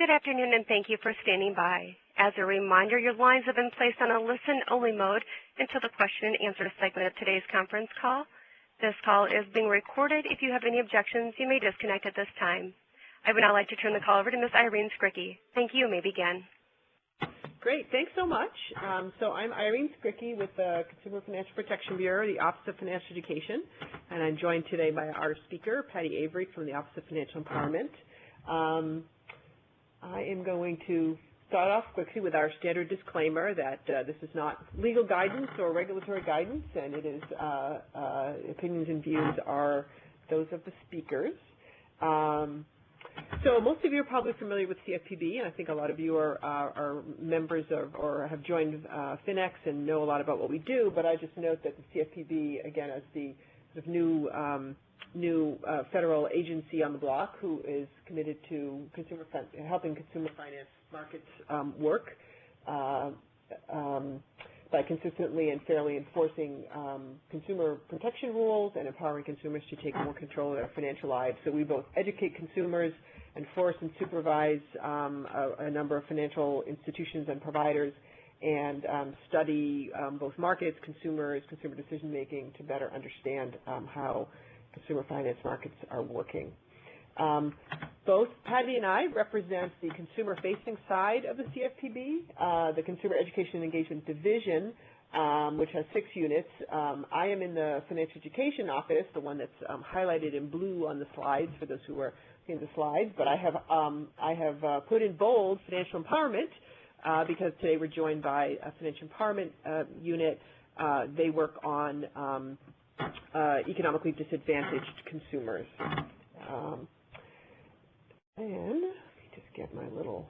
Good afternoon, and thank you for standing by. As a reminder, your lines have been placed on a listen-only mode until the question and answer segment of today's conference call. This call is being recorded. If you have any objections, you may disconnect at this time. I would now like to turn the call over to Ms. Irene Scricky. Thank you. You may begin. Great. Thanks so much. So I'm Irene Scricky with the Consumer Financial Protection Bureau, the Office of Financial Education, and I'm joined today by our speaker, Patty Avery from the Office of Financial Empowerment. I am going to start off quickly with our standard disclaimer that this is not legal guidance or regulatory guidance, and it is opinions and views are those of the speakers. So most of you are probably familiar with CFPB, and I think a lot of you are members of or have joined FinEx and know a lot about what we do, but I just note that the CFPB, again, as the sort of new federal agency on the block who is committed to helping consumer finance markets work by consistently and fairly enforcing consumer protection rules and empowering consumers to take more control of their financial lives. So we both educate consumers, enforce and supervise a number of financial institutions and providers, and study both markets, consumers, consumer decision-making to better understand how consumer finance markets are working. Both Patty and I represent the consumer-facing side of the CFPB, the Consumer Education and Engagement Division, which has 6 units. I am in the Financial Education Office, the one that's highlighted in blue on the slides for those who are in the slides, but I have put in bold Financial Empowerment because today we're joined by a Financial Empowerment unit. They work on economically disadvantaged consumers. And let me just get my little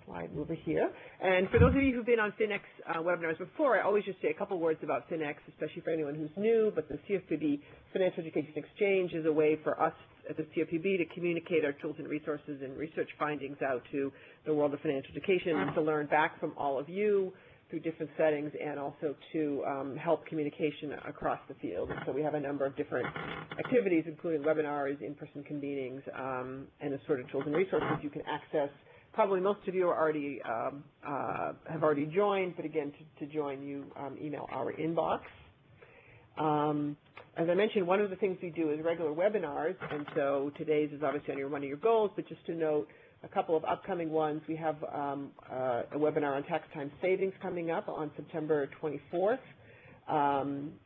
slide over here. And for those of you who've been on FinEx webinars before, I always just say a couple words about FinEx, especially for anyone who's new, but the CFPB Financial Education Exchange is a way for us at the CFPB to communicate our tools and resources and research findings out to the world of financial education and to learn back from all of you through different settings, and also to help communication across the field. And so we have a number of different activities, including webinars, in-person convenings, and assorted tools and resources you can access. Probably most of you are already have already joined, but again, to join, you email our inbox. As I mentioned, one of the things we do is regular webinars, and so today's is obviously on one of your goals, but just to note a couple of upcoming ones. We have a webinar on tax time savings coming up on September 24th,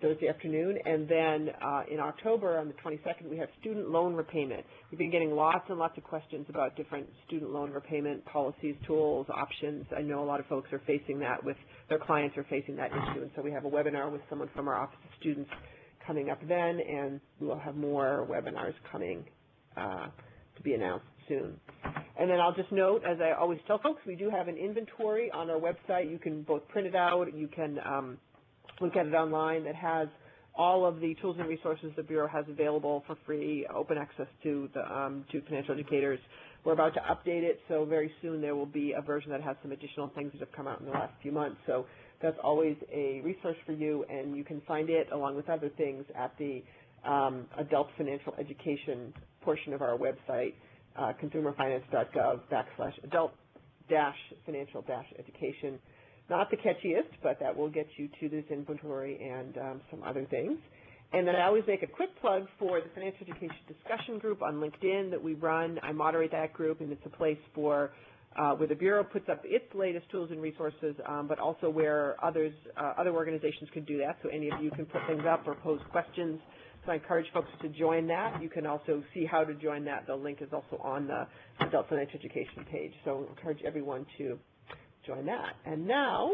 Thursday afternoon, and then in October on the 22nd we have student loan repayment. We've been getting lots and lots of questions about different student loan repayment policies, tools, options. I know a lot of folks are facing that with their clients are facing that issue, and so we have a webinar with someone from our Office of Students coming up then, and we will have more webinars coming to be announced soon. And then I'll just note, as I always tell folks, we do have an inventory on our website. You can both print it out, you can look at it online, that has all of the tools and resources the Bureau has available for free, open access to the to financial educators. We're about to update it, so very soon there will be a version that has some additional things that have come out in the last few months. So that's always a resource for you, and you can find it along with other things at the adult financial education portion of our website, consumerfinance.gov /adult-financial-education. Not the catchiest, but that will get you to this inventory and some other things. And then I always make a quick plug for the Financial Education Discussion Group on LinkedIn that we run. I moderate that group, and it's a place for where the Bureau puts up its latest tools and resources, but also where other organizations can do that. So any of you can put things up or pose questions. So I encourage folks to join that. You can also see how to join that. The link is also on the Adult Financial Education page. So I encourage everyone to join that. And now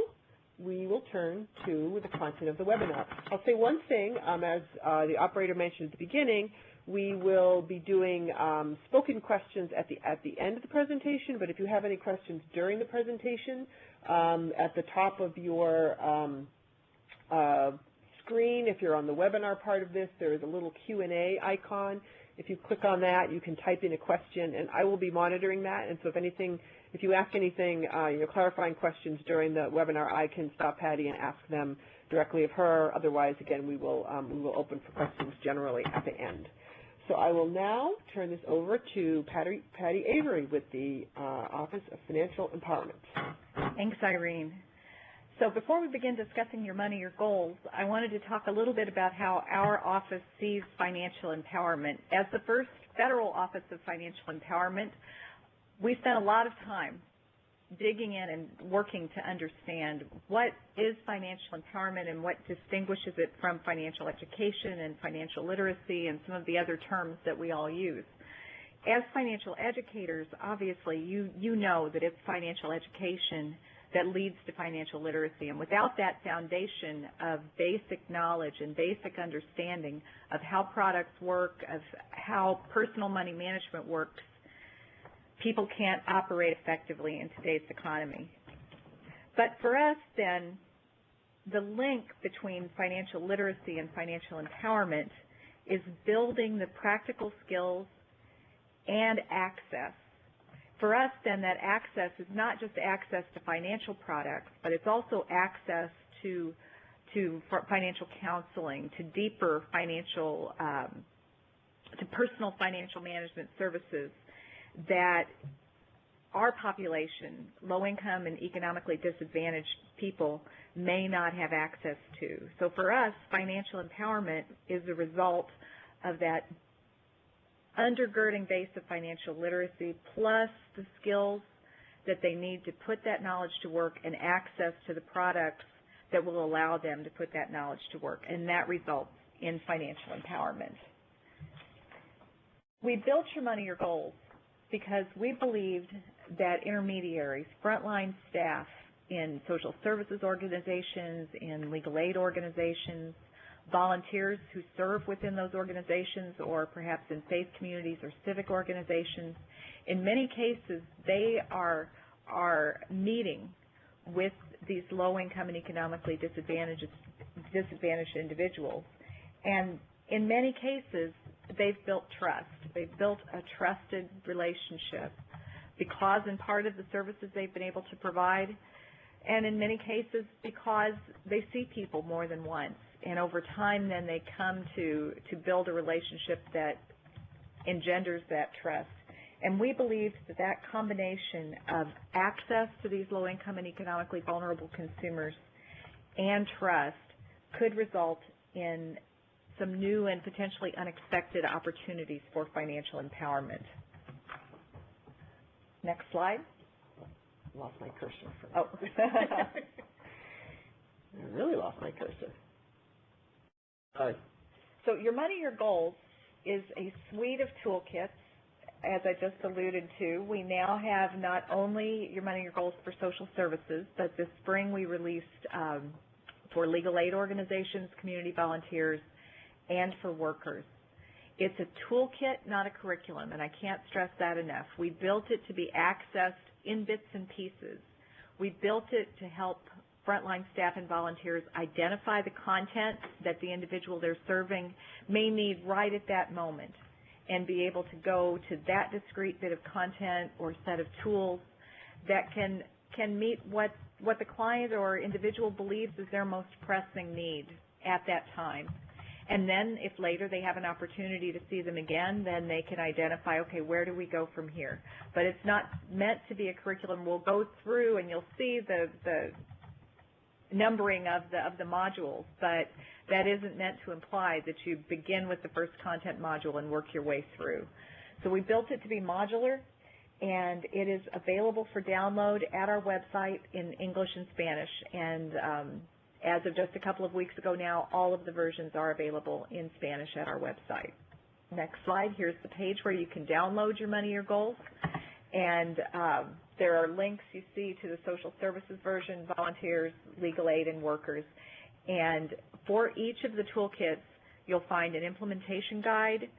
we will turn to the content of the webinar. I'll say one thing, as the operator mentioned at the beginning, we will be doing spoken questions at the end of the presentation, but if you have any questions during the presentation, at the top of your screen, if you're on the webinar part of this, there is a little Q&A icon. If you click on that, you can type in a question, and I will be monitoring that. And so if you ask anything, clarifying questions during the webinar, I can stop Patty and ask them directly of her. Otherwise, again, we will open for questions generally at the end. So I will now turn this over to Patty Avery with the Office of Financial Empowerment. Thanks, Irene. So before we begin discussing your money, your goals, I wanted to talk a little bit about how our office sees financial empowerment. As the first federal Office of Financial Empowerment, we spent a lot of time digging in and working to understand what is financial empowerment and what distinguishes it from financial education and financial literacy and some of the other terms that we all use. As financial educators, obviously, you know that it's financial education that leads to financial literacy. And without that foundation of basic knowledge and basic understanding of how products work, of how personal money management works, people can't operate effectively in today's economy. But for us, then, the link between financial literacy and financial empowerment is building the practical skills and access. For us, then, that access is not just access to financial products, but it's also access to financial counseling, to deeper financial, to personal financial management services that our population, low-income and economically disadvantaged people, may not have access to. So for us, financial empowerment is the result of that undergirding base of financial literacy plus the skills that they need to put that knowledge to work and access to the products that will allow them to put that knowledge to work, and that results in financial empowerment. We built Your Money, Your Goals because we believed that intermediaries, frontline staff in social services organizations, in legal aid organizations, volunteers who serve within those organizations or perhaps in faith communities or civic organizations, in many cases they are meeting with these low-income and economically disadvantaged individuals. And in many cases, they've built trust. They've built a trusted relationship because in part of the services they've been able to provide, and in many cases because they see people more than once. And over time, then they come to build a relationship that engenders that trust. And we believe that that combination of access to these low-income and economically vulnerable consumers and trust could result in some new and potentially unexpected opportunities for financial empowerment. Next slide. Lost my cursor. Oh. I really lost my cursor. Sorry. So Your Money, Your Goals is a suite of toolkits, as I just alluded to. We now have not only Your Money, Your Goals for social services, but this spring we released for legal aid organizations, community volunteers, and for workers. It's a toolkit, not a curriculum, and I can't stress that enough. We built it to be accessed in bits and pieces. We built it to help frontline staff and volunteers identify the content that the individual they're serving may need right at that moment and be able to go to that discrete bit of content or set of tools that can meet what the client or individual believes is their most pressing need at that time. And then if later they have an opportunity to see them again, then they can identify, okay, where do we go from here? But it's not meant to be a curriculum. We'll go through and you'll see the numbering of the modules, but that isn't meant to imply that you begin with the first content module and work your way through. So we built it to be modular, and it is available for download at our website in English and Spanish. And as of just a couple of weeks ago now, all of the versions are available in Spanish at our website. Next slide. Here's the page where you can download Your Money, Your Goals. And there are links you see to the social services version, volunteers, legal aid, and workers. And for each of the toolkits, you'll find an implementation guide,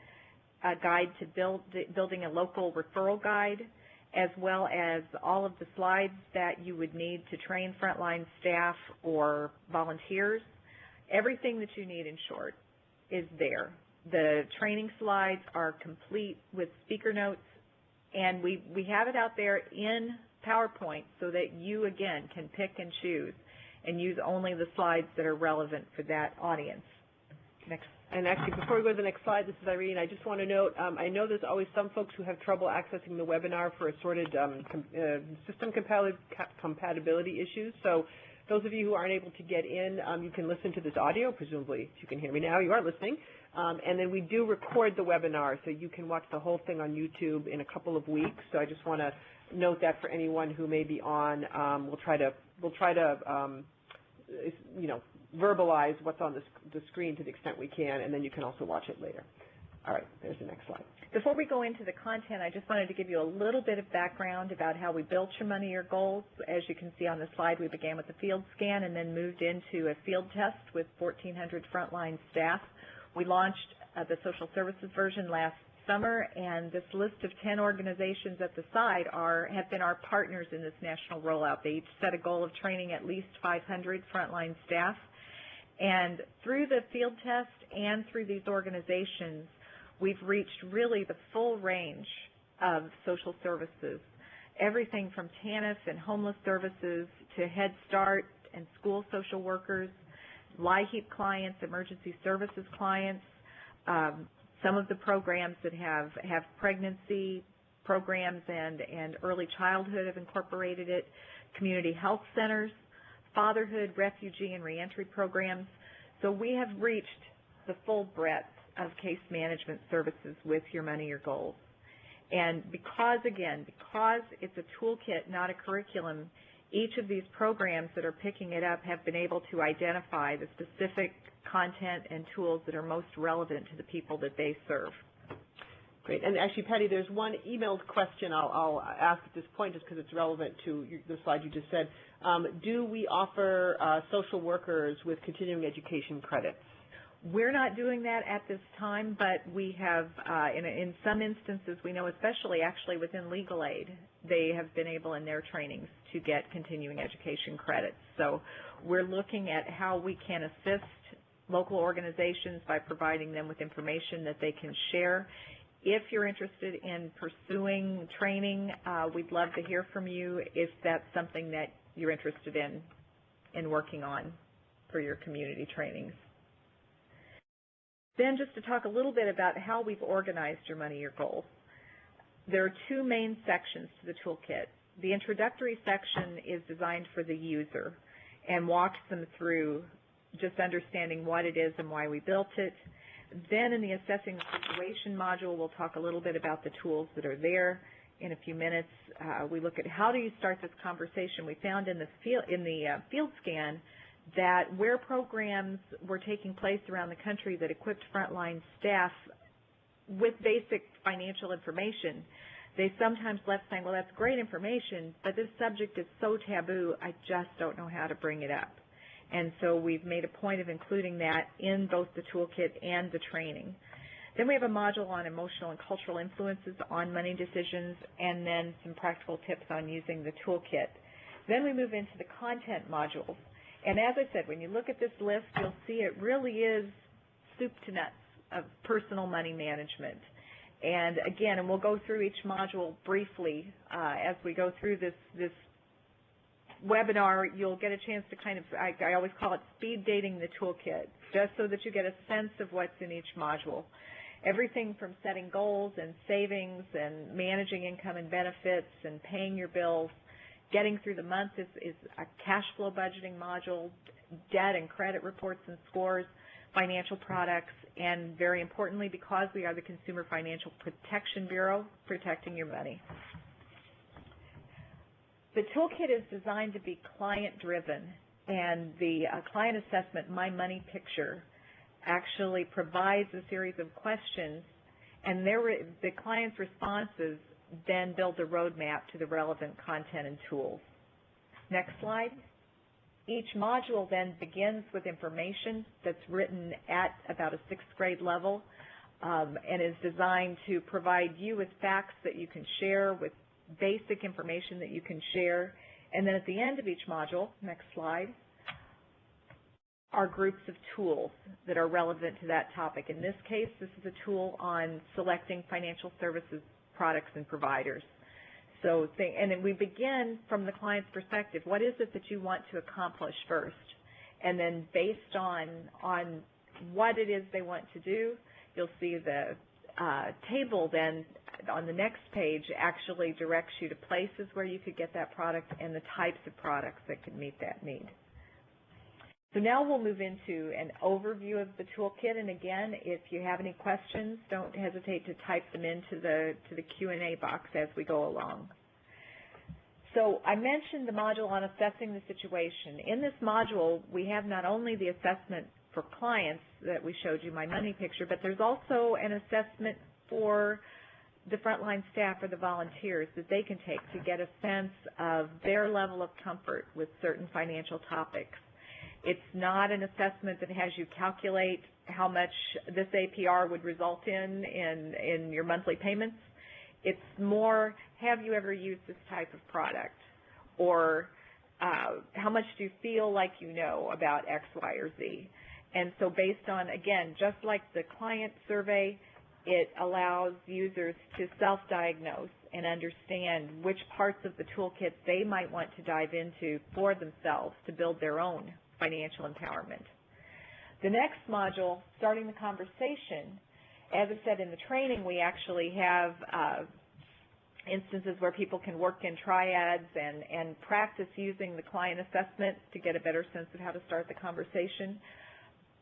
a guide to building a local referral guide, as well as all of the slides that you would need to train frontline staff or volunteers. Everything that you need, in short, is there. The training slides are complete with speaker notes, and we have it out there in PowerPoint so that you, again, can pick and choose and use only the slides that are relevant for that audience. Next And actually, before we go to the next slide, this is Irene. I just want to note, I know there's always some folks who have trouble accessing the webinar for assorted system compatibility issues. So those of you who aren't able to get in, you can listen to this audio, presumably. If you can hear me now, you are listening. And then we do record the webinar, so you can watch the whole thing on YouTube in a couple of weeks. So I just want to note that for anyone who may be on, we'll try to verbalize what's on the screen to the extent we can, and then you can also watch it later. All right, there's the next slide. Before we go into the content, I just wanted to give you a little bit of background about how we built Your Money, Your Goals. As you can see on the slide, we began with a field scan and then moved into a field test with 1,400 frontline staff. We launched the social services version last summer, and this list of 10 organizations at the side have been our partners in this national rollout. They each set a goal of training at least 500 frontline staff. And through the field test and through these organizations, we've reached really the full range of social services, everything from TANF and homeless services to Head Start and school social workers, LIHEAP clients, emergency services clients, some of the programs that have pregnancy programs and early childhood have incorporated it, community health centers, fatherhood, refugee, and reentry programs. So we have reached the full breadth of case management services with Your Money, Your Goals. And because it's a toolkit, not a curriculum, each of these programs that are picking it up have been able to identify the specific content and tools that are most relevant to the people that they serve. Great. And actually, Patty, there's one emailed question I'll ask at this point just because it's relevant to the slide you just said. Do we offer social workers with continuing education credits? We're not doing that at this time, but we have, in some instances, we know, especially actually within legal aid, they have been able in their trainings to get continuing education credits. So we're looking at how we can assist local organizations by providing them with information that they can share. If you're interested in pursuing training, we'd love to hear from you if that's something that you're interested in working on for your community trainings. Then just to talk a little bit about how we've organized Your Money, Your Goals. There are two main sections to the toolkit. The introductory section is designed for the user and walks them through just understanding what it is and why we built it. Then in the Assessing the Situation module, we'll talk a little bit about the tools that are there. In a few minutes, we look at how do you start this conversation. We found in the field scan that where programs were taking place around the country that equipped frontline staff with basic financial information, they sometimes left saying, well, that's great information, but this subject is so taboo, I just don't know how to bring it up. And so we've made a point of including that in both the toolkit and the training. Then we have a module on emotional and cultural influences on money decisions, and then some practical tips on using the toolkit. Then we move into the content modules. And as I said, when you look at this list, you'll see it really is soup to nuts of personal money management. And again, and we'll go through each module briefly as we go through this webinar. You'll get a chance to kind of, I always call it speed dating the toolkit, just so that you get a sense of what's in each module. Everything from setting goals and savings and managing income and benefits and paying your bills. Getting through the month is a cash flow budgeting module, debt and credit reports and scores, financial products, and very importantly, because we are the Consumer Financial Protection Bureau, protecting your money. The toolkit is designed to be client-driven, and the client assessment, My Money Picture, actually provides a series of questions, and the client's responses then build a roadmap to the relevant content and tools. Next slide. Each module then begins with information that's written at about a 6th grade level and is designed to provide you with facts that you can share, with basic information that you can share. And then at the end of each module, next slide, are groups of tools that are relevant to that topic. In this case, this is a tool on selecting financial services products and providers. So, and then we begin from the client's perspective. What is it that you want to accomplish first? And then based on what it is they want to do. You'll see the table then on the next page actually directs you to places where you could get that product and the types of products that could meet that need. So now we'll move into an overview of the toolkit, and again, if you have any questions, don't hesitate to type them into the Q&A box as we go along. So I mentioned the module on assessing the situation. In this module, we have not only the assessment for clients that we showed you, my money picture, but there's also an assessment for the frontline staff or the volunteers that they can take to get a sense of their level of comfort with certain financial topics. It's not an assessment that has you calculate how much this APR would result in your monthly payments. It's more, have you ever used this type of product? Or how much do you feel like you know about X, Y, or Z? And so based on, again, just like the client survey, it allows users to self-diagnose and understand which parts of the toolkit they might want to dive into for themselves to build their own financial empowerment. The next module, starting the conversation, as I said in the training, we actually have instances where people can work in triads and practice using the client assessment to get a better sense of how to start the conversation.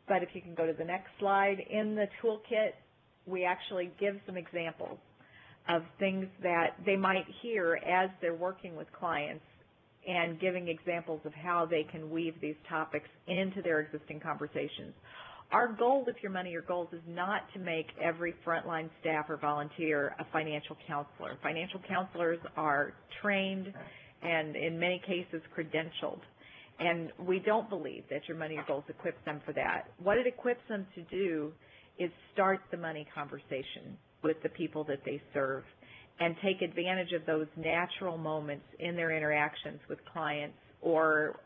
But if you can go to the next slide, in the toolkit, we actually give some examples of things that they might hear as they're working with clients and giving examples of how they can weave these topics into their existing conversations. Our goal with Your Money, Your Goals is not to make every frontline staff or volunteer a financial counselor. Financial counselors are trained and in many cases credentialed. And we don't believe that Your Money, Your Goals equips them for that. What it equips them to do is start the money conversation with the people that they serve and take advantage of those natural moments in their interactions with clients or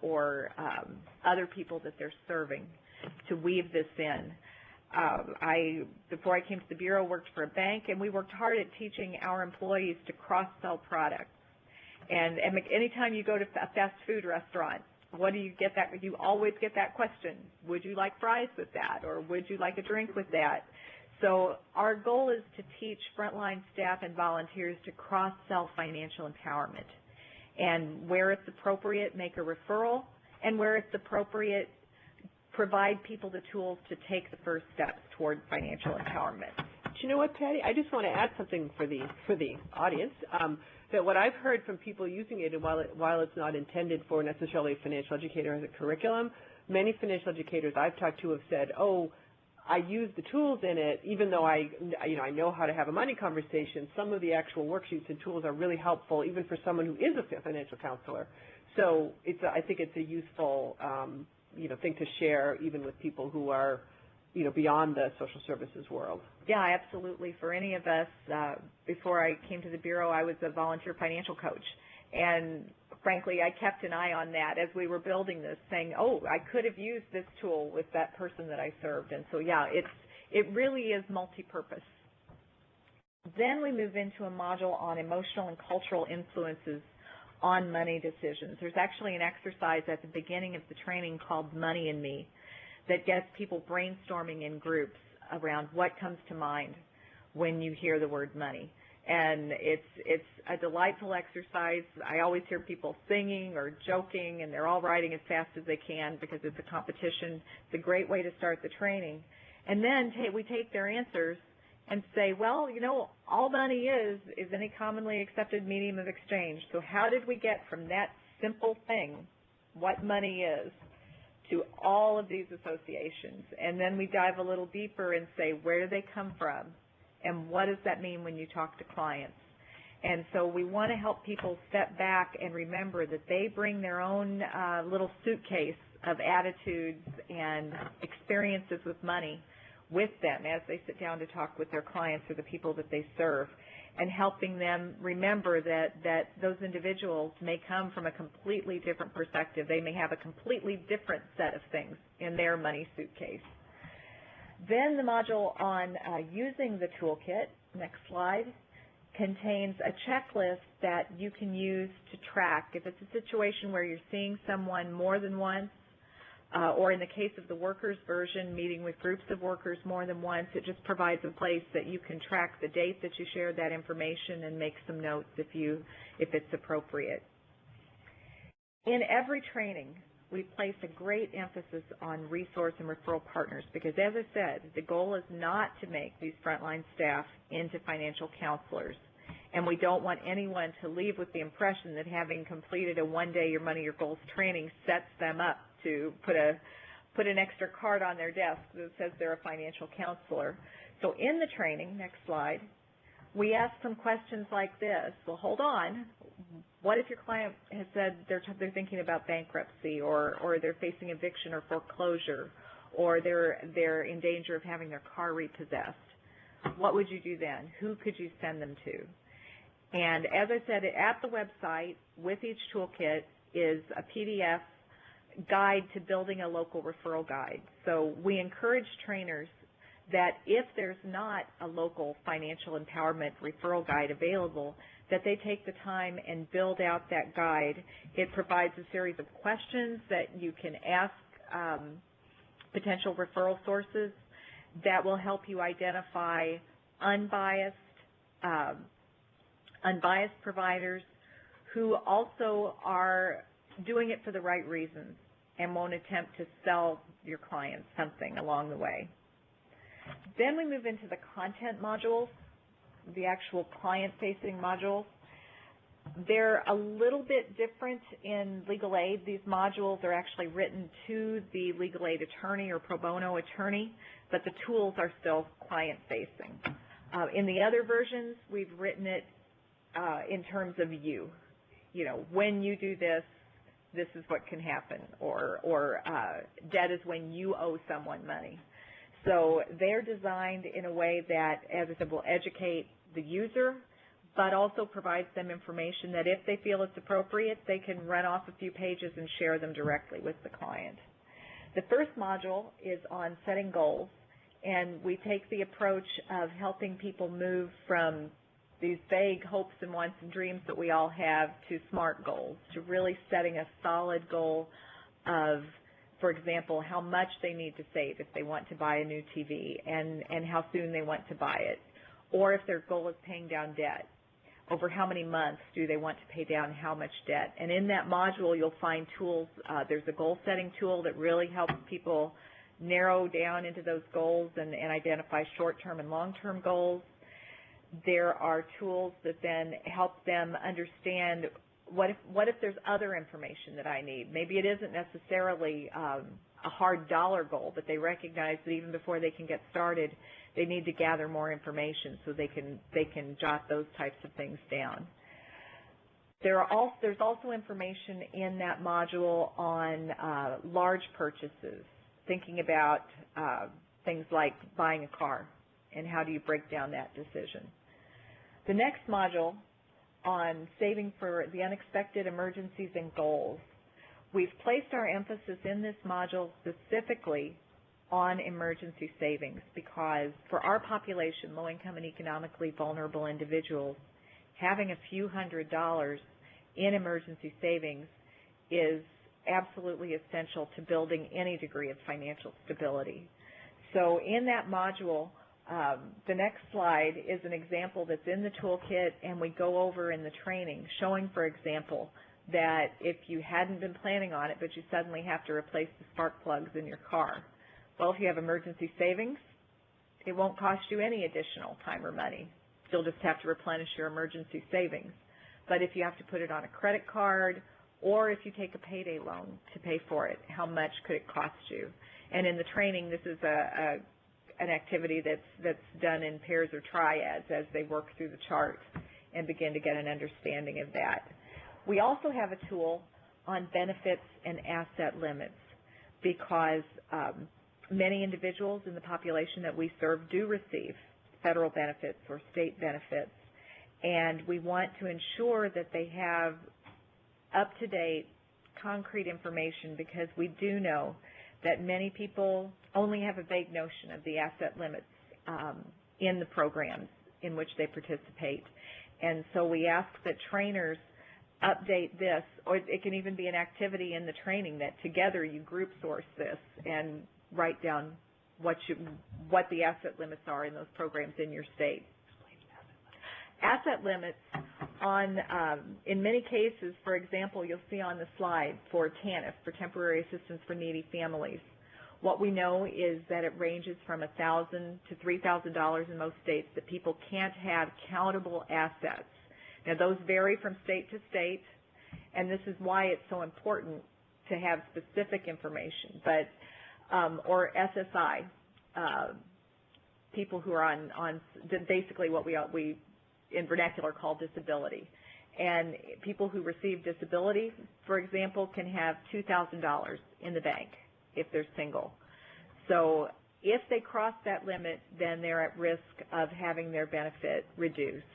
other people that they're serving to weave this in. Before I came to the Bureau, worked for a bank, and we worked hard at teaching our employees to cross-sell products. And anytime you go to a fast food restaurant, what do you get that? You always get that question, would you like fries with that, or would you like a drink with that? So our goal is to teach frontline staff and volunteers to cross-sell financial empowerment. And where it's appropriate, make a referral, and where it's appropriate, provide people the tools to take the first steps toward financial empowerment. Do you know what, Patty? I just want to add something for the audience. That what I've heard from people using it, and while it's not intended for necessarily a financial educator as a curriculum, many financial educators I've talked to have said, oh, I use the tools in it, even though I know how to have a money conversation. Some of the actual worksheets and tools are really helpful, even for someone who is a financial counselor. So I think it's a useful thing to share, even with people who are beyond the social services world. Yeah, absolutely. For any of us, before I came to the Bureau, I was a volunteer financial coach. And frankly, I kept an eye on that as we were building this, saying, oh, I could have used this tool with that person that I served. And so, yeah, it really is multi-purpose. Then we move into a module on emotional and cultural influences on money decisions. There's actually an exercise at the beginning of the training called Money and Me that gets people brainstorming in groups around what comes to mind when you hear the word money. And it's a delightful exercise. I always hear people singing or joking, and they're all writing as fast as they can because it's a competition. It's a great way to start the training. And then we take their answers and say, well, all money is any commonly accepted medium of exchange. So how did we get from that simple thing, what money is, to all of these associations? And then we dive a little deeper and say, where do they come from? And what does that mean when you talk to clients? And so we want to help people step back and remember that they bring their own little suitcase of attitudes and experiences with money with them as they sit down to talk with their clients or the people that they serve, and helping them remember that those individuals may come from a completely different perspective. They may have a completely different set of things in their money suitcase. Then the module on using the toolkit, next slide, contains a checklist that you can use to track. If it's a situation where you're seeing someone more than once, or in the case of the workers version, meeting with groups of workers more than once. It just provides a place that you can track the date that you shared that information and make some notes if it's appropriate. In every training, we place a great emphasis on resource and referral partners because, as I said, the goal is not to make these frontline staff into financial counselors. And we don't want anyone to leave with the impression that having completed a one-day Your Money, Your Goals training sets them up to put an extra card on their desk that says they're a financial counselor. So in the training, next slide, we ask some questions like this. Well, hold on. What if your client has said they're thinking about bankruptcy, or they're facing eviction or foreclosure, or they're in danger of having their car repossessed? What would you do then? Who could you send them to? And as I said, at the website with each toolkit is a PDF guide to building a local referral guide. So we encourage trainers that if there's not a local financial empowerment referral guide available, that they take the time and build out that guide. It provides a series of questions that you can ask potential referral sources that will help you identify unbiased providers who also are doing it for the right reasons and won't attempt to sell your clients something along the way. Then we move into the content modules, the actual client-facing modules. They're a little bit different in legal aid. These modules are actually written to the legal aid attorney or pro bono attorney, but the tools are still client-facing. In the other versions, we've written it in terms of you. You know, when you do this, this is what can happen, or debt is when you owe someone money. So they're designed in a way that, as I said, will educate the user, but also provides them information that if they feel it's appropriate, they can run off a few pages and share them directly with the client. The first module is on setting goals, and we take the approach of helping people move from these vague hopes and wants and dreams that we all have to SMART goals, to really setting a solid goal of, for example, how much they need to save if they want to buy a new TV and how soon they want to buy it, or if their goal is paying down debt, over how many months do they want to pay down how much debt. And in that module, you'll find tools. There's a goal-setting tool that really helps people narrow down into those goals and identify short-term and long-term goals. There are tools that then help them understand what if there's other information that I need. Maybe it isn't necessarily a hard dollar goal, but they recognize that even before they can get started, they need to gather more information so they can jot those types of things down. There's also information in that module on large purchases, thinking about things like buying a car and how do you break down that decision. The next module on saving for the unexpected, emergencies, and goals. We've placed our emphasis in this module specifically on emergency savings because for our population, low-income and economically vulnerable individuals, having a few $100s in emergency savings is absolutely essential to building any degree of financial stability. So in that module, the next slide is an example that's in the toolkit, and we go over in the training, showing, for example, that if you hadn't been planning on it, but you suddenly have to replace the spark plugs in your car. Well, if you have emergency savings, it won't cost you any additional time or money. You'll just have to replenish your emergency savings. But if you have to put it on a credit card, or if you take a payday loan to pay for it, how much could it cost you? And in the training, this is an activity that's done in pairs or triads as they work through the chart and begin to get an understanding of that. We also have a tool on benefits and asset limits because many individuals in the population that we serve do receive federal benefits or state benefits, and we want to ensure that they have up-to-date, concrete information because we do know that many people only have a vague notion of the asset limits in the programs in which they participate. And so we ask that trainers update this, or it can even be an activity in the training that together you group source this and write down what the asset limits are in those programs in your state. Asset limits on, in many cases, for example, you'll see on the slide for TANF, for Temporary Assistance for Needy Families. What we know is that it ranges from $1,000 to $3,000 in most states that people can't have countable assets. Now, those vary from state to state, and this is why it's so important to have specific information. But or SSI, people who are on basically what we in vernacular call disability. And people who receive disability, for example, can have $2,000 in the bank if they're single. So if they cross that limit, then they're at risk of having their benefit reduced.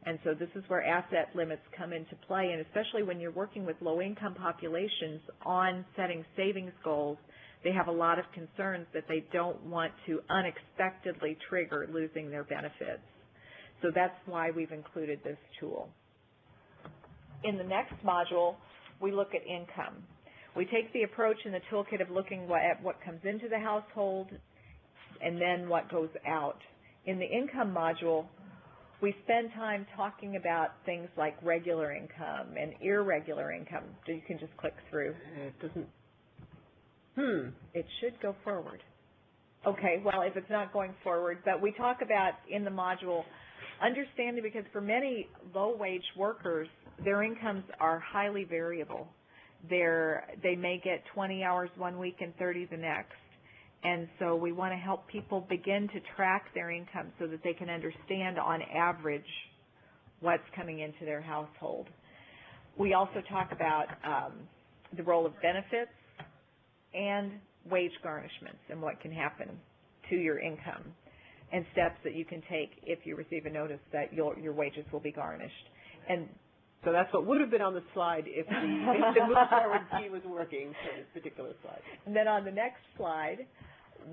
And so this is where asset limits come into play, and especially when you're working with low-income populations on setting savings goals, they have a lot of concerns that they don't want to unexpectedly trigger losing their benefits. So that's why we've included this tool. In the next module, we look at income. We take the approach in the toolkit of looking at what comes into the household and then what goes out. In the income module, we spend time talking about things like regular income and irregular income. So you can just click through. It doesn't. It should go forward. Okay, well, if it's not going forward, but we talk about in the module understanding, because for many low-wage workers, their incomes are highly variable. They may get 20 hours one week and 30 the next. And so we want to help people begin to track their income so that they can understand on average what's coming into their household. We also talk about the role of benefits and wage garnishments and what can happen to your income and steps that you can take if you receive a notice that your wages will be garnished. And so that's what would have been on the slide if the move forward key was working for this particular slide. And then on the next slide,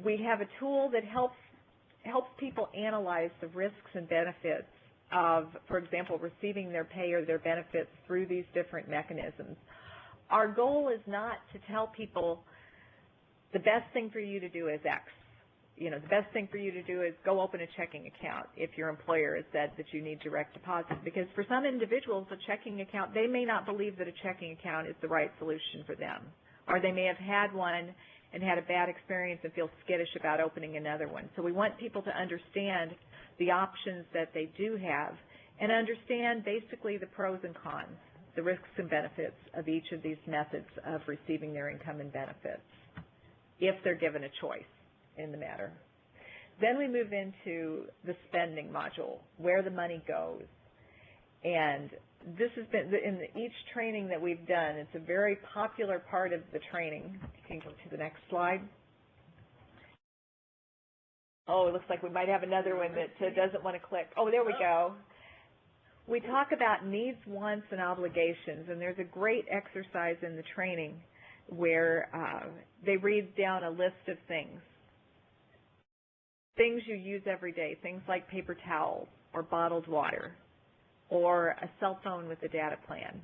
we have a tool that helps people analyze the risks and benefits of, for example, receiving their pay or their benefits through these different mechanisms. Our goal is not to tell people the best thing for you to do is X. You know, the best thing for you to do is go open a checking account if your employer has said that you need direct deposit. Because for some individuals, a checking account, they may not believe that a checking account is the right solution for them. Or they may have had one and had a bad experience and feel skittish about opening another one. So we want people to understand the options that they do have and understand basically the pros and cons, the risks and benefits of each of these methods of receiving their income and benefits, if they're given a choice in the matter. Then we move into the spending module, where the money goes. And this has been, in each training that we've done, it's a very popular part of the training. You can go to the next slide. Oh, it looks like we might have another one that doesn't want to click. Oh, there we go. We talk about needs, wants, and obligations, and there's a great exercise in the training where they read down a list of things you use every day, things like paper towels or bottled water or a cell phone with a data plan.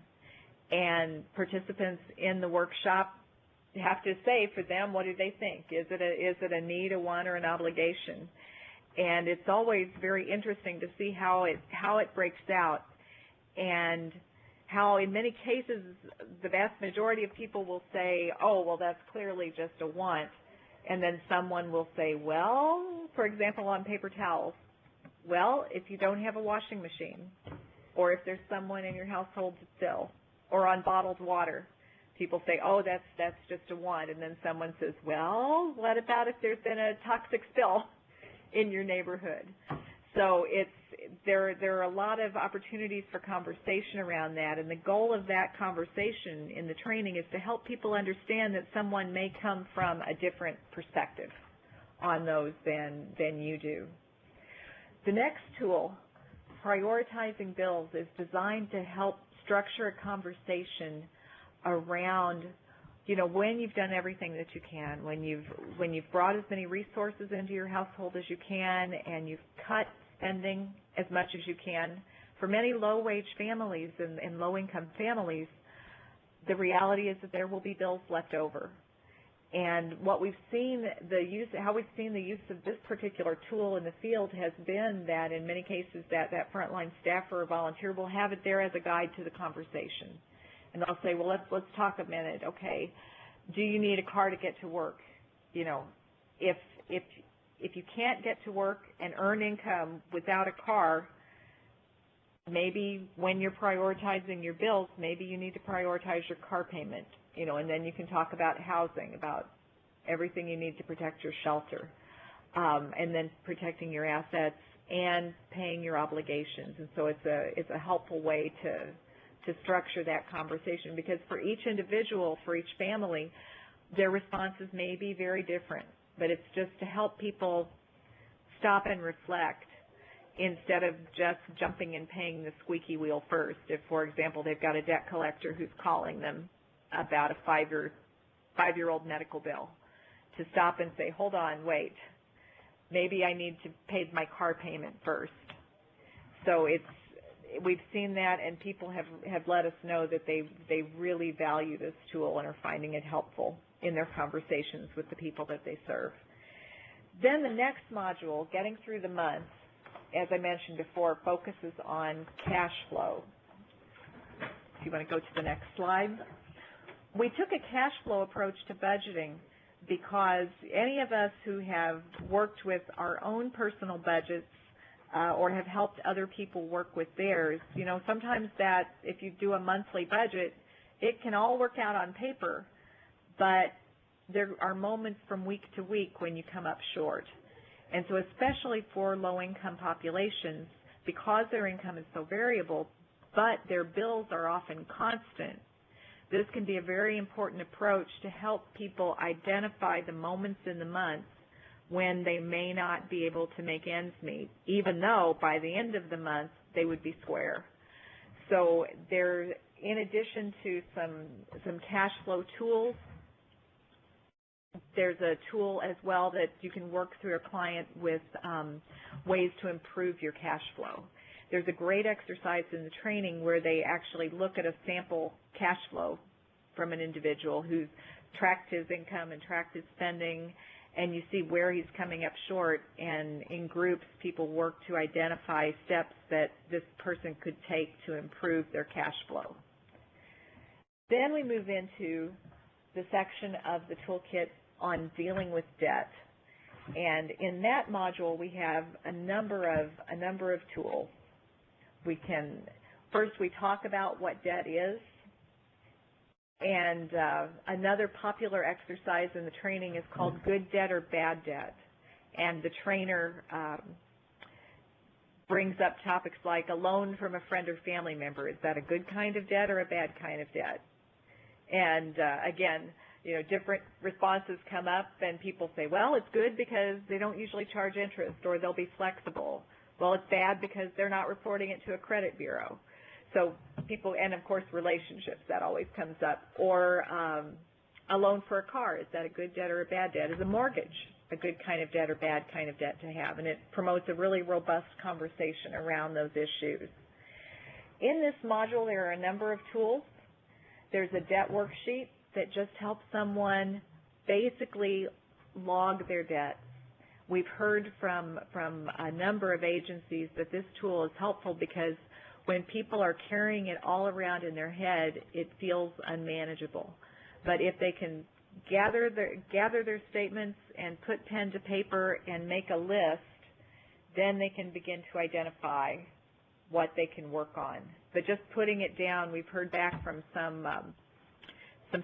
And participants in the workshop have to say for them, what do they think? Is it a need, a want, or an obligation? And it's always very interesting to see how it breaks out, and how in many cases the vast majority of people will say, oh, well, that's clearly just a want. And then someone will say, well, for example, on paper towels, well, if you don't have a washing machine, or if there's someone in your household to fill, or on bottled water, people say, oh, that's just a want. And then someone says, well, what about if there's been a toxic spill in your neighborhood? So there are a lot of opportunities for conversation around that, and the goal of that conversation in the training is to help people understand that someone may come from a different perspective on those than you do. The next tool, prioritizing bills, is designed to help structure a conversation around, you know, when you've done everything that you can, when you've brought as many resources into your household as you can, and you've cut spending as much as you can, For many low-wage families and low-income families, the reality is that there will be bills left over. And what we've seen, how we've seen the use of this particular tool in the field has been that in many cases that frontline staffer or volunteer will have it there as a guide to the conversation. And they'll say, well, let's talk a minute. Okay, do you need a car to get to work? You know, if you can't get to work and earn income without a car, maybe when you're prioritizing your bills, maybe you need to prioritize your car payment, you know, and then you can talk about housing, about everything you need to protect your shelter, and then protecting your assets and paying your obligations. And so it's a helpful way to structure that conversation, because for each individual, for each family, their responses may be very different, but it's just to help people stop and reflect instead of just jumping and paying the squeaky wheel first. If, for example, they've got a debt collector who's calling them about a five-year-old medical bill, to stop and say, hold on, wait, maybe I need to pay my car payment first. So we've seen that, and people have let us know that they really value this tool and are finding it helpful in their conversations with the people that they serve. Then the next module, Getting Through the Month, as I mentioned before, focuses on cash flow. If you want to go to the next slide. We took a cash flow approach to budgeting because any of us who have worked with our own personal budgets or have helped other people work with theirs, you know, sometimes that if you do a monthly budget, it can all work out on paper, but there are moments from week to week when you come up short. And so especially for low-income populations, because their income is so variable, but their bills are often constant, this can be a very important approach to help people identify the moments in the month when they may not be able to make ends meet, even though by the end of the month they would be square. So there, in addition to some cash flow tools, there's a tool as well that you can work through a client with ways to improve your cash flow. There's a great exercise in the training where they actually look at a sample cash flow from an individual who's tracked his income and tracked his spending, and you see where he's coming up short, and in groups people work to identify steps that this person could take to improve their cash flow. Then we move into the section of the toolkit on dealing with debt. And in that module we have a number of tools. First we talk about what debt is, and another popular exercise in the training is called good debt or bad debt. And the trainer brings up topics like a loan from a friend or family member. Is that a good kind of debt or a bad kind of debt? And again, you know, different responses come up, and people say, well, it's good because they don't usually charge interest, or they'll be flexible. Well, it's bad because they're not reporting it to a credit bureau. So people, and of course relationships, that always comes up. Or a loan for a car, is that a good debt or a bad debt? Is a mortgage a good kind of debt or bad kind of debt to have? And it promotes a really robust conversation around those issues. In this module there are a number of tools. There's a debt worksheet that just helps someone basically log their debts. We've heard from a number of agencies that this tool is helpful because when people are carrying it all around in their head, it feels unmanageable. But if they can gather their statements and put pen to paper and make a list, then they can begin to identify what they can work on. But just putting it down, we've heard back from some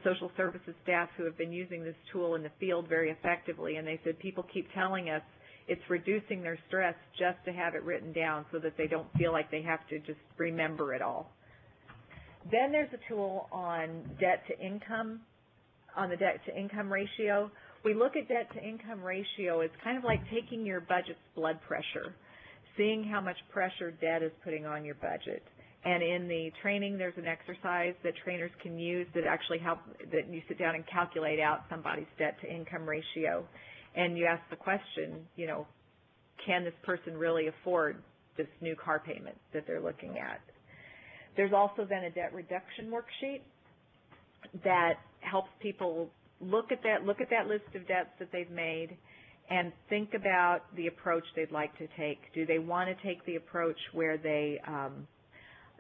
social services staff who have been using this tool in the field very effectively, and they said people keep telling us it's reducing their stress just to have it written down so that they don't feel like they have to just remember it all. Then there's a tool on debt to income, on the debt to income ratio. We look at debt to income ratio as kind of like taking your budget's blood pressure, seeing how much pressure debt is putting on your budget. And in the training, there's an exercise that trainers can use that actually help, that you sit down and calculate out somebody's debt to income ratio. And you ask the question, you know, can this person really afford this new car payment that they're looking at. There's also then a debt reduction worksheet that helps people look at that list of debts that they've made and think about the approach they'd like to take. Do they want to take the approach where they,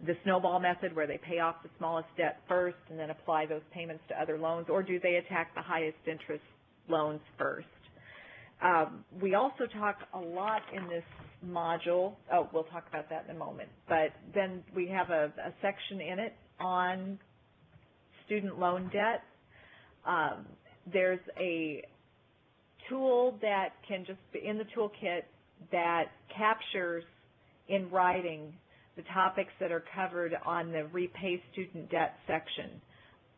the snowball method, where they pay off the smallest debt first and then apply those payments to other loans, or do they attack the highest interest loans first? We also talk a lot in this module, we'll talk about that in a moment, but then we have a section in it on student loan debt. There's a tool that can just be in the toolkit that captures in writing the topics that are covered on the Repay Student Debt section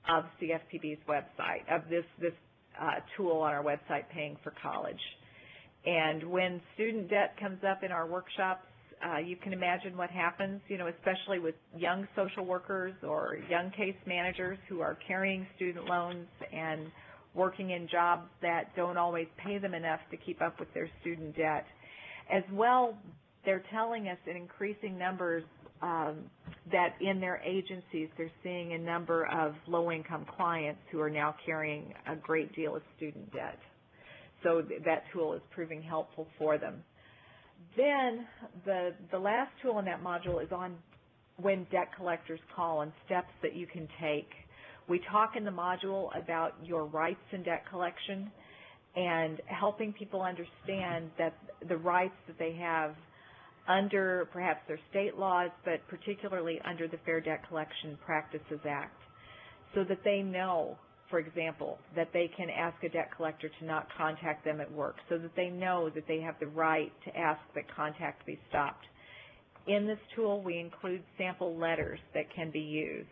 of CFPB's website, of this tool on our website, Paying for College. And when student debt comes up in our workshops, you can imagine what happens, especially with young social workers or young case managers who are carrying student loans and working in jobs that don't always pay them enough to keep up with their student debt. As well, they're telling us in increasing numbers that in their agencies they're seeing a number of low-income clients who are now carrying a great deal of student debt. So that tool is proving helpful for them. Then the last tool in that module is on when debt collectors call and steps that you can take. We talk in the module about your rights in debt collection and helping people understand that the rights that they have under perhaps their state laws, but particularly under the Fair Debt Collection Practices Act, so that they know, for example, that they can ask a debt collector to not contact them at work, so that they know that they have the right to ask that contact be stopped. In this tool, we include sample letters that can be used,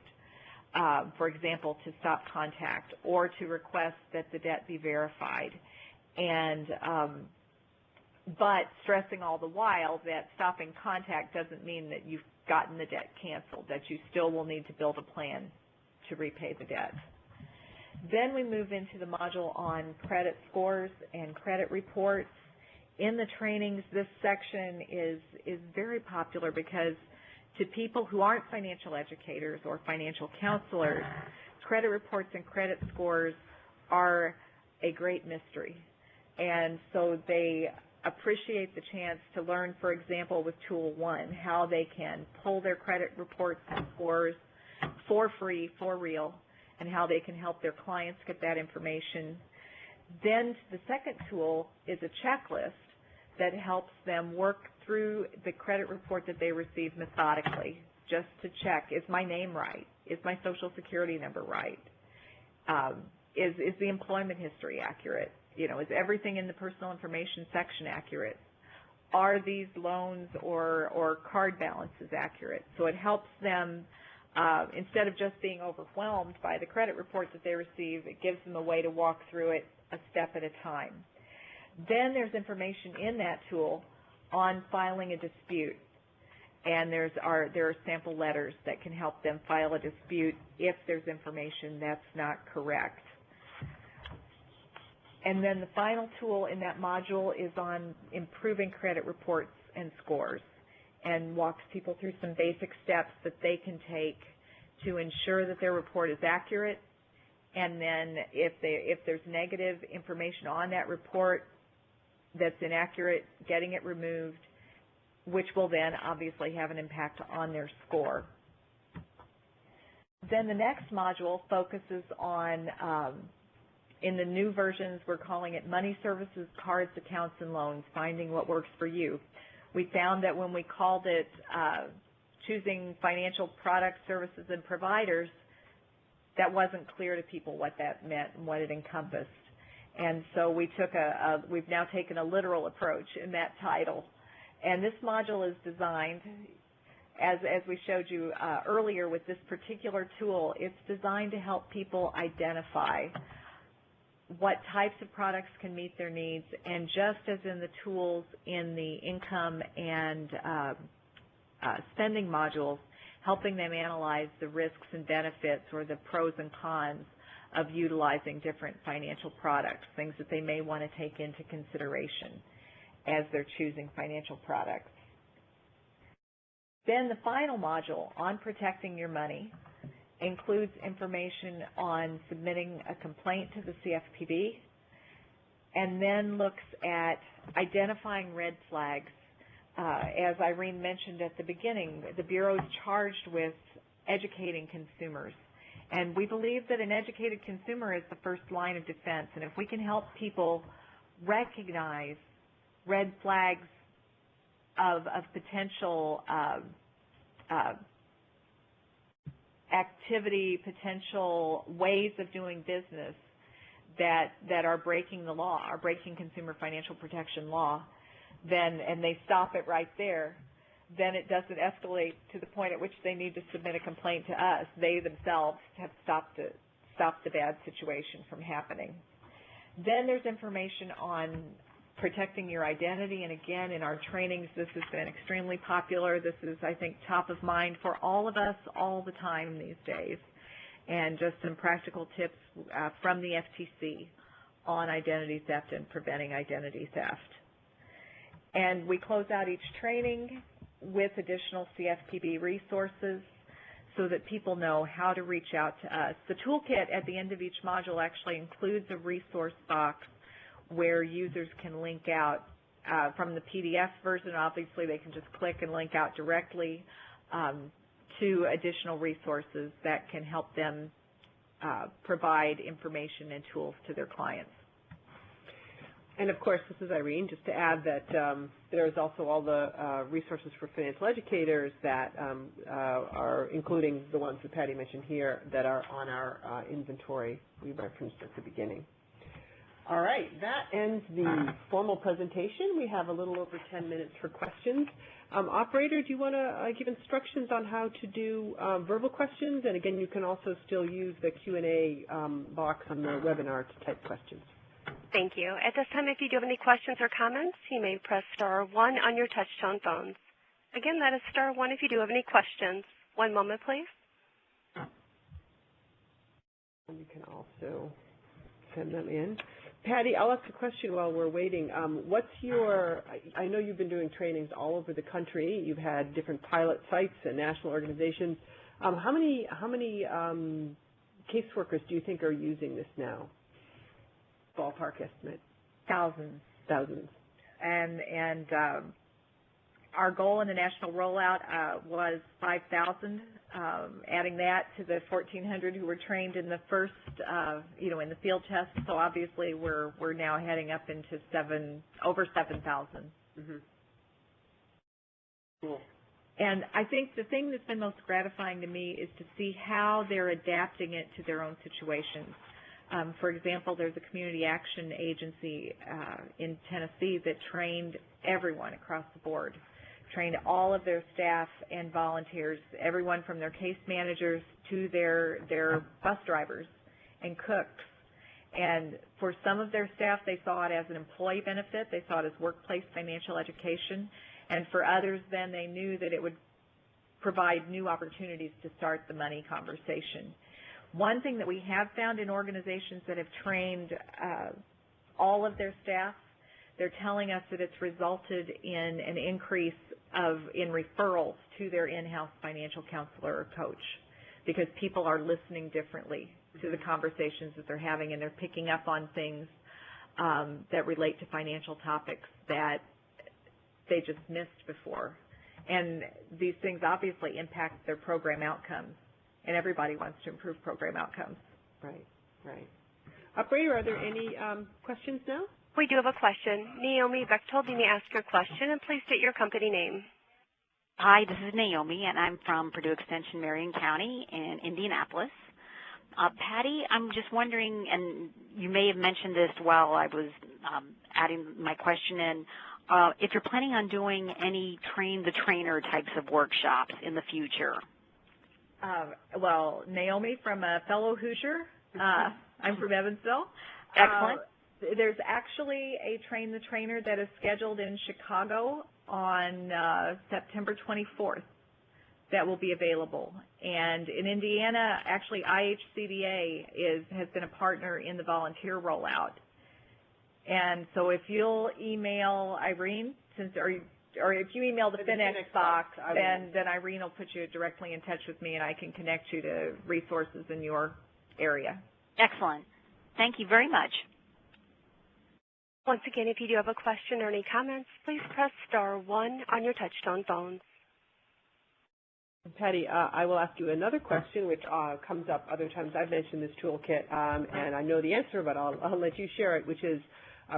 for example, to stop contact or to request that the debt be verified. And but stressing all the while that stopping contact doesn't mean that you've gotten the debt canceled, that you still will need to build a plan to repay the debt. Then we move into the module on credit scores and credit reports. In the trainings, this section is very popular because to people who aren't financial educators or financial counselors, credit reports and credit scores are a great mystery. And so they appreciate the chance to learn, for example, with Tool 1, how they can pull their credit reports and scores for free, for real, and how they can help their clients get that information. Then the second tool is a checklist that helps them work through the credit report that they receive methodically, just to check, is my name right? Is my Social Security number right? Is the employment history accurate? Is everything in the personal information section accurate? Are these loans or card balances accurate? So it helps them, instead of just being overwhelmed by the credit report that they receive, it gives them a way to walk through it a step at a time. Then there's information in that tool on filing a dispute. And there are sample letters that can help them file a dispute if there's information that's not correct. And then the final tool in that module is on improving credit reports and scores, and walks people through some basic steps that they can take to ensure that their report is accurate. And then if there's negative information on that report that's inaccurate, getting it removed, which will then obviously have an impact on their score. Then the next module focuses on, in the new versions, we're calling it Money Services, Cards, Accounts, and Loans, Finding What Works for You. We found that when we called it Choosing Financial Products, Services, and Providers, that wasn't clear to people what that meant and what it encompassed. And so we've now taken a literal approach in that title. And this module is designed, as we showed you earlier with this particular tool, it's designed to help people identify what types of products can meet their needs, and just as in the tools in the income and spending modules, helping them analyze the risks and benefits or the pros and cons of utilizing different financial products, things that they may want to take into consideration as they're choosing financial products. Then the final module on protecting your money includes information on submitting a complaint to the CFPB, and then looks at identifying red flags. As Irene mentioned at the beginning, the Bureau is charged with educating consumers. And we believe that an educated consumer is the first line of defense. And if we can help people recognize red flags of potential activity, potential ways of doing business that are breaking the law, are breaking consumer financial protection law, and they stop it right there, then it doesn't escalate to the point at which they need to submit a complaint to us. They themselves have stopped the bad situation from happening. Then there's information on protecting your identity, and again, in our trainings, this has been extremely popular. This is, I think, top of mind for all of us all the time these days, and just some practical tips from the FTC on identity theft and preventing identity theft. And we close out each training with additional CFPB resources so that people know how to reach out to us. The toolkit at the end of each module actually includes a resource box where users can link out from the PDF version. Obviously, they can just click and link out directly to additional resources that can help them provide information and tools to their clients. And of course, this is Irene, just to add that there's also all the resources for financial educators that are, including the ones that Patty mentioned here, that are on our inventory we referenced at the beginning. All right, that ends the formal presentation. We have a little over 10 minutes for questions. Operator, do you want to give instructions on how to do verbal questions? And again, you can also still use the Q&A box on the webinar to type questions. Thank you. At this time, if you do have any questions or comments, you may press star 1 on your touch-tone phones. Again, that is star 1 if you do have any questions. One moment, please. And you can also send them in. Patty, I'll ask a question while we're waiting. What's your, I know you've been doing trainings all over the country. You've had different pilot sites and national organizations. How many caseworkers do you think are using this now? Ballpark estimate. Thousands. Thousands. And our goal in the national rollout was 5,000. Adding that to the 1,400 who were trained in the first, in the field test. So obviously we're now heading up into over 7,000. Mm-hmm. Cool. And I think the thing that's been most gratifying to me is to see how they're adapting it to their own situations. For example, there's a community action agency in Tennessee that trained everyone across the board, trained all of their staff and volunteers, everyone from their case managers to their bus drivers and cooks. And for some of their staff, they saw it as an employee benefit. They saw it as workplace financial education. And for others, then they knew that it would provide new opportunities to start the money conversation. One thing that we have found in organizations that have trained all of their staff, they're telling us that it's resulted in an increase in referrals to their in-house financial counselor or coach, because people are listening differently to the conversations that they're having, and they're picking up on things that relate to financial topics that they just missed before. And these things obviously impact their program outcomes. And everybody wants to improve program outcomes. Right, right. Operator, are there any questions now? We do have a question. Naomi Bechtold, you may ask your question, and please state your company name. Hi, this is Naomi, and I'm from Purdue Extension, Marion County in Indianapolis. Patty, I'm just wondering, and you may have mentioned this while I was adding my question in, if you're planning on doing any train-the-trainer types of workshops in the future. Well, Naomi, from a fellow Hoosier, I'm from Evansville. Excellent. There's actually a Train the Trainer that is scheduled in Chicago on September 24th that will be available. And in Indiana, actually IHCDA has been a partner in the volunteer rollout. And so if you'll email Irene, or if you email the FinEx box, I then Irene will put you directly in touch with me, and I can connect you to resources in your area. Excellent. Thank you very much. Once again, if you do have a question or any comments, please press *1 on your touch-tone phone. Patty, I will ask you another question, which comes up other times. I've mentioned this toolkit, and I know the answer, but I'll let you share it, which is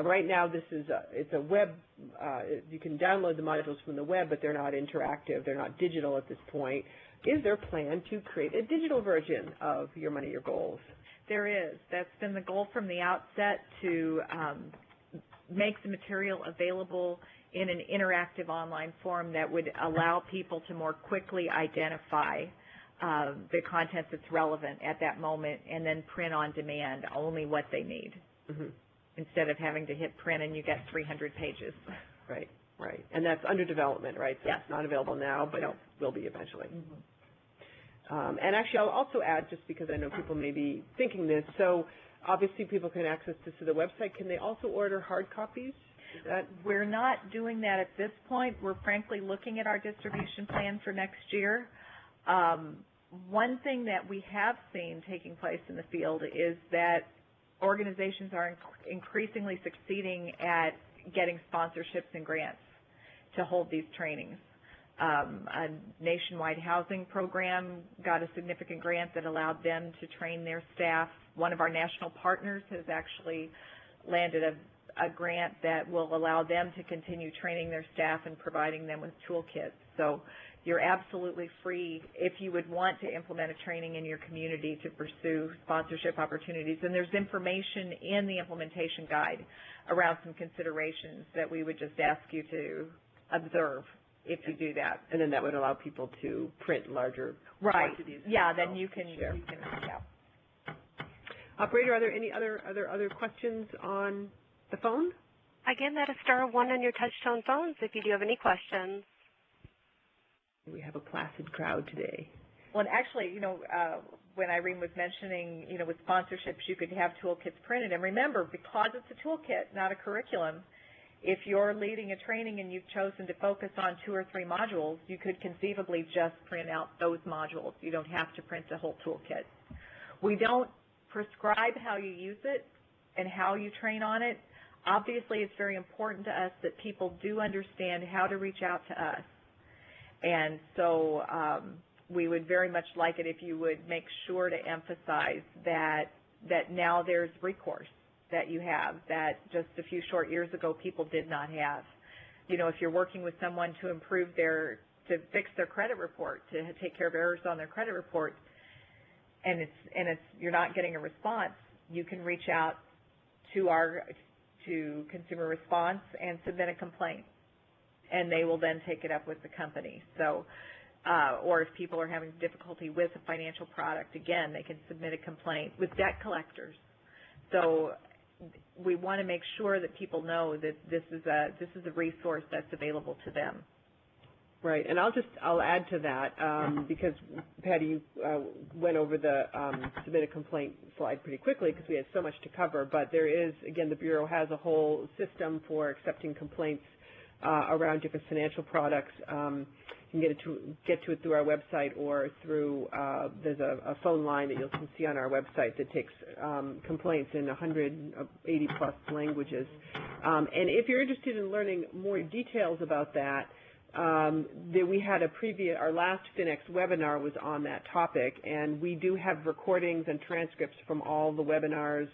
right now it's a web, you can download the modules from the web, but they're not interactive. They're not digital at this point. Is there a plan to create a digital version of Your Money, Your Goals? There is. That's been the goal from the outset, to make the material available in an interactive online form that would allow people to more quickly identify the content that's relevant at that moment, and then print on demand only what they need, instead of having to hit print and you get 300 pages. Right, right. And that's under development, right? So yes. It's not available now, but it will be eventually. And actually, I'll also add, just because I know people may be thinking this, so obviously people can access this to the website. Can they also order hard copies? We're not doing that at this point. We're frankly looking at our distribution plan for next year. One thing that we have seen taking place in the field is that organizations are increasingly succeeding at getting sponsorships and grants to hold these trainings. A nationwide housing program got a significant grant that allowed them to train their staff. One of our national partners has actually landed a grant that will allow them to continue training their staff and providing them with toolkits. So you're absolutely free, if you would want to implement a training in your community, to pursue sponsorship opportunities. And there's information in the implementation guide around some considerations that we would just ask you to observe if you do that. And then that would allow people to print larger quantities. Yeah, then you can share. Operator, are there any other questions on the phone? Again, that is *1 on your touch-tone phones if you do have any questions. We have a placid crowd today. Well, and actually, when Irene was mentioning, with sponsorships, you could have toolkits printed. And remember, because it's a toolkit, not a curriculum, if you're leading a training and you've chosen to focus on 2 or 3 modules, you could conceivably just print out those modules. You don't have to print the whole toolkit. We don't prescribe how you use it and how you train on it. Obviously, it's very important to us that people do understand how to reach out to us. And so we would very much like it if you would make sure to emphasize that now there's recourse that you have that just a few short years ago people did not have. If you're working with someone to fix their credit report, to take care of errors on their credit report, and you're not getting a response, you can reach out to Consumer Response and submit a complaint, and they will then take it up with the company. So, or if people are having difficulty with a financial product, again, they can submit a complaint with debt collectors. So we want to make sure that people know that this is a resource that's available to them. Right, and I'll add to that because Patty, you went over the submit a complaint slide pretty quickly because we had so much to cover. But there is, again, the Bureau has a whole system for accepting complaints around different financial products. You can get to it through our website or through there's a phone line that you can see on our website that takes complaints in 180 plus languages. And if you're interested in learning more details about that, we had our last FinEx webinar was on that topic, and we do have recordings and transcripts from all the webinars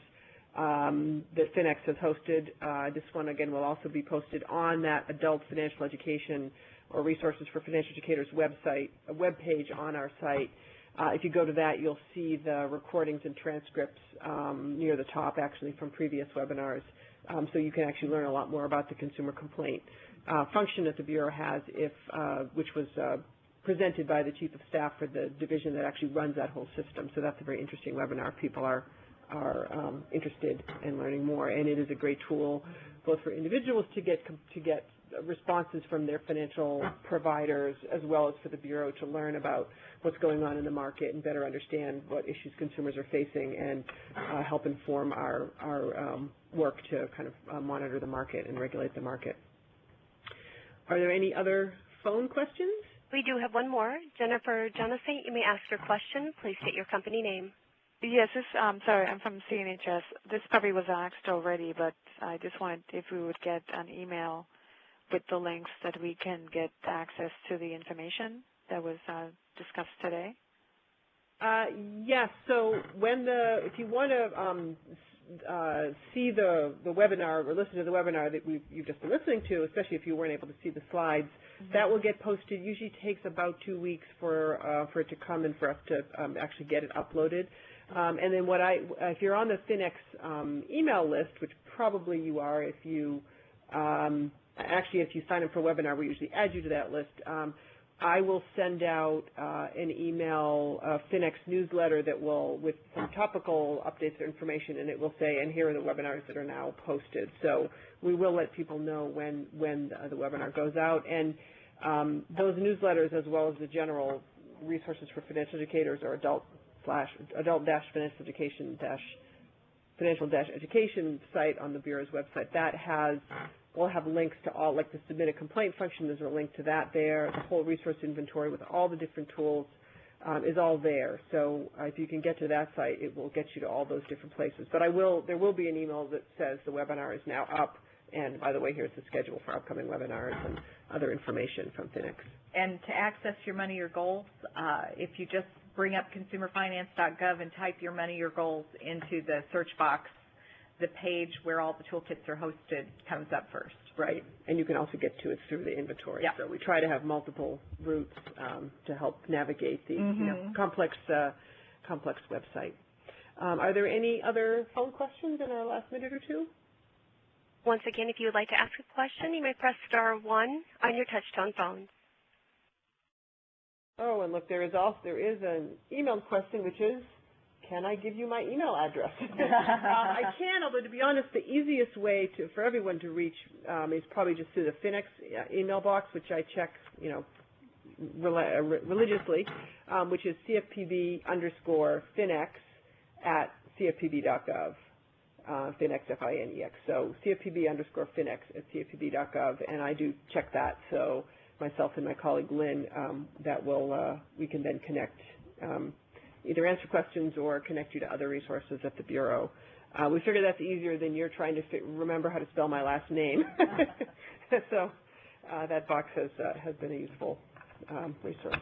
that FinEx has hosted. This one, again, will also be posted on that Adult Financial Education or Resources for Financial Educators website, a web page on our site. If you go to that, you'll see the recordings and transcripts near the top, actually, from previous webinars. So you can actually learn a lot more about the consumer complaint function that the Bureau has, which was presented by the Chief of Staff for the division that actually runs that whole system. So that's a very interesting webinar. People are interested in learning more, and it is a great tool both for individuals to get responses from their financial providers, as well as for the Bureau to learn about what's going on in the market and better understand what issues consumers are facing and help inform our work to kind of monitor the market and regulate the market. Are there any other phone questions? We do have one more. Jennifer Jonassaint, you may ask your question. Please state your company name. Yes, sorry, I'm from CNHS. This probably was asked already, but I just wanted if we would get an email with the links that we can get access to the information that was discussed today. Yes. So if you want to see the webinar or listen to the webinar that you've just been listening to, especially if you weren't able to see the slides, that will get posted. Usually takes about 2 weeks for it to come and for us to actually get it uploaded. And then if you're on the FinEx email list, which probably you are, if you sign up for a webinar, we usually add you to that list. I will send out an email FinEx newsletter that will, with some topical updates or information, and it will say, and here are the webinars that are now posted. So we will let people know when the webinar goes out. And those newsletters, as well as the general resources for financial educators or adult-financial-education site on the Bureau's website, we'll have links to all, like the submit a complaint function, there's a link to that there. The whole resource inventory with all the different tools is all there. So if you can get to that site, it will get you to all those different places. But there will be an email that says the webinar is now up, and by the way, here's the schedule for upcoming webinars and other information from FinEx. And to access Your Money, Your Goals, if you just bring up consumerfinance.gov and type Your Money, Your Goals into the search box, the page where all the toolkits are hosted comes up first. Right, and you can also get to it through the inventory. Yeah. So we try to have multiple routes to help navigate the complex website. Are there any other phone questions in our last minute or two? Once again, if you would like to ask a question, you may press star 1 on your touch-tone phone. Oh, and look, there is an email question, which is, can I give you my email address? I can, although to be honest, the easiest way for everyone to reach is probably just through the FinEx email box, which I check, religiously, which is CFPB_FinEx@CFPB.gov. FinEx, F-I-N-E-X. So CFPB_FinEx @CFPB.gov, and I do check that. So myself and my colleague Lynn, we can then connect. Either answer questions or connect you to other resources at the Bureau. We figure that's easier than you're trying to remember how to spell my last name. So that box has been a useful resource.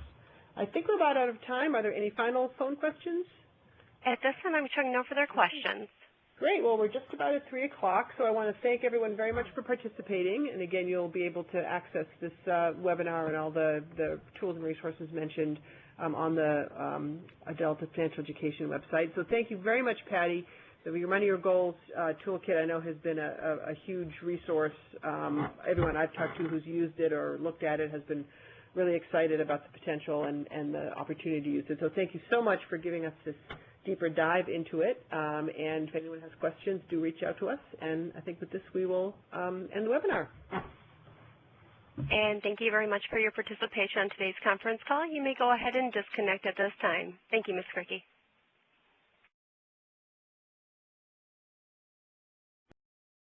I think we're about out of time. Are there any final phone questions? At this time, I'm showing no further questions. Great. Well, we're just about at 3 o'clock, so I want to thank everyone very much for participating. And again, you'll be able to access this webinar and all the tools and resources mentioned on the Adult Financial Education website. So thank you very much, Patty. The Your Money, Your Goals toolkit, I know, has been a huge resource. Everyone I've talked to who's used it or looked at it has been really excited about the potential and the opportunity to use it. So thank you so much for giving us this deeper dive into it. And if anyone has questions, do reach out to us. And I think with this, we will end the webinar. And thank you very much for your participation on today's conference call. You may go ahead and disconnect at this time. Thank you, Ms. Krikke.